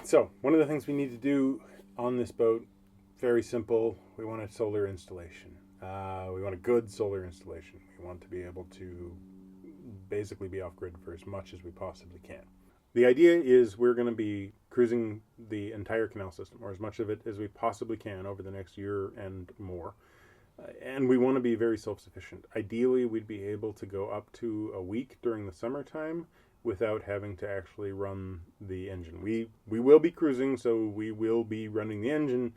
So one of the things we need to do on this boat, very simple, we want a solar installation. We want a good solar installation. We want to be able to basically be off-grid for as much as we possibly can. The idea is we're going to be cruising the entire canal system, or as much of it as we possibly can over the next year and more. And we want to be very self-sufficient. Ideally, we'd be able to go up to a week during the summertime without having to actually run the engine. We will be cruising, so we will be running the engine,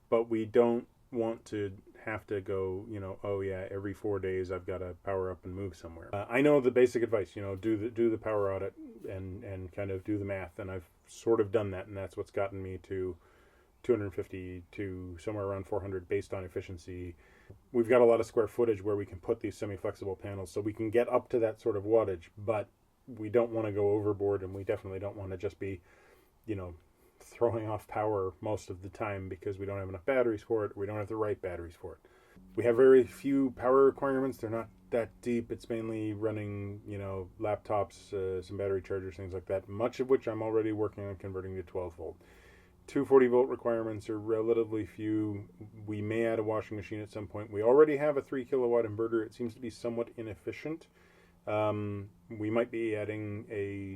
but we don't want to have to go, oh yeah, every 4 days I've got to power up and move somewhere. I know the basic advice, do the power audit and kind of do the math, and I've sort of done that, and that's what's gotten me to 250 to somewhere around 400 based on efficiency. We've got a lot of square footage where we can put these semi-flexible panels, so we can get up to that sort of wattage, but we don't want to go overboard, and we definitely don't want to just be, throwing off power most of the time because we don't have enough batteries for it, or we don't have the right batteries for it. We have very few power requirements. They're not that deep. It's mainly running, laptops, some battery chargers, things like that, much of which I'm already working on converting to 12 volt. 240 volt requirements are relatively few. We may add a washing machine at some point. We already have a 3 kilowatt inverter. It seems to be somewhat inefficient. We might be adding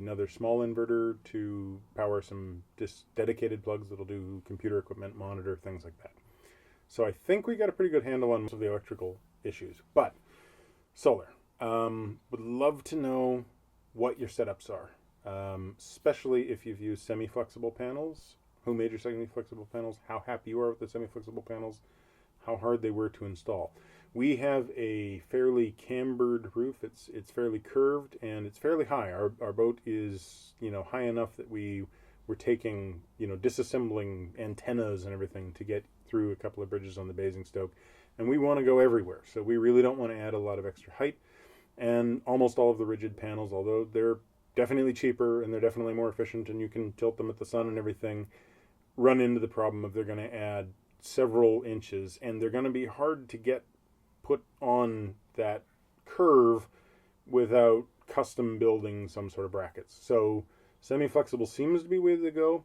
another small inverter to power some dedicated plugs that'll do computer equipment, monitor, things like that. So I think we got a pretty good handle on most of the electrical issues. But solar, would love to know what your setups are, especially if you've used semi-flexible panels. Who made your semi-flexible panels? How happy you are with the semi-flexible panels? How hard they were to install. We have a fairly cambered roof. It's fairly curved and it's fairly high. Our boat is high enough that we're taking disassembling antennas and everything to get through a couple of bridges on the Basingstoke, and we want to go everywhere. So we really don't want to add a lot of extra height. And almost all of the rigid panels, although they're definitely cheaper and they're definitely more efficient, and you can tilt them at the sun and everything, run into the problem of they're going to add several inches, and they're going to be hard to get put on that curve without custom building some sort of brackets. So semi-flexible seems to be the way to go.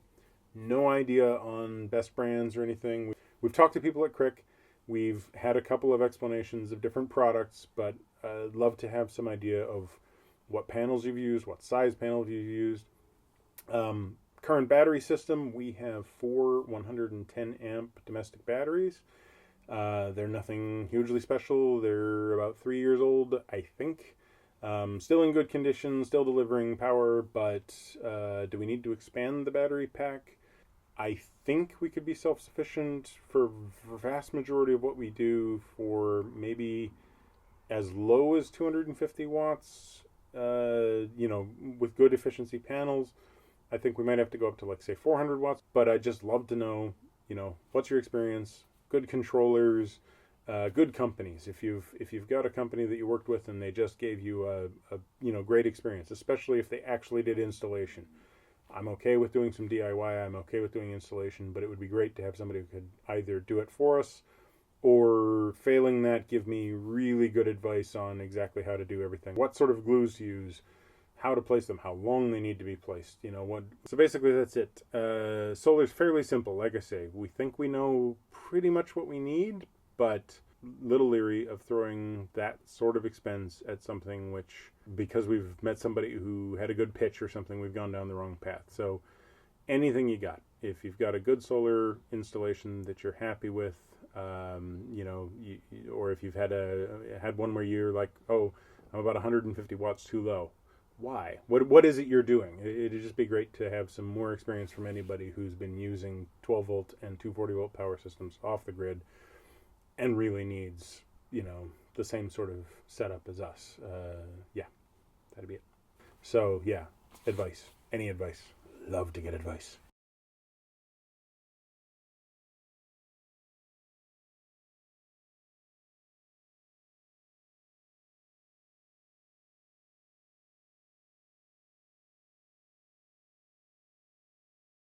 No idea on best brands or anything. We've talked to people at Crick. We've had a couple of explanations of different products, but I'd love to have some idea of what panels you've used, what size panels you've used. Current battery system, we have 4 110 amp domestic batteries. They're nothing hugely special. They're about 3 years old, I think. Still in good condition, still delivering power, but do we need to expand the battery pack? I think we could be self-sufficient for the vast majority of what we do for maybe as low as 250 watts, with good efficiency panels. I think we might have to go up to, say 400 watts, but I'd just love to know, what's your experience? Good controllers, good companies. If you've got a company that you worked with and they just gave you a great experience, especially if they actually did installation. I'm okay with doing some DIY. I'm okay with doing installation, but it would be great to have somebody who could either do it for us, or failing that, give me really good advice on exactly how to do everything. What sort of glues to use, how to place them, how long they need to be placed, what. So basically that's it. Solar's fairly simple. Like I say, we think we know pretty much what we need, but little leery of throwing that sort of expense at something which, because we've met somebody who had a good pitch or something, we've gone down the wrong path. So anything you got, if you've got a good solar installation that you're happy with, or if you've had one where you're like, oh, I'm about 150 watts too low. Why? What is it you're doing? It'd just be great to have some more experience from anybody who's been using 12 volt and 240 volt power systems off the grid and really needs, the same sort of setup as us. That'd be it. So, yeah, advice. Any advice. Love to get advice.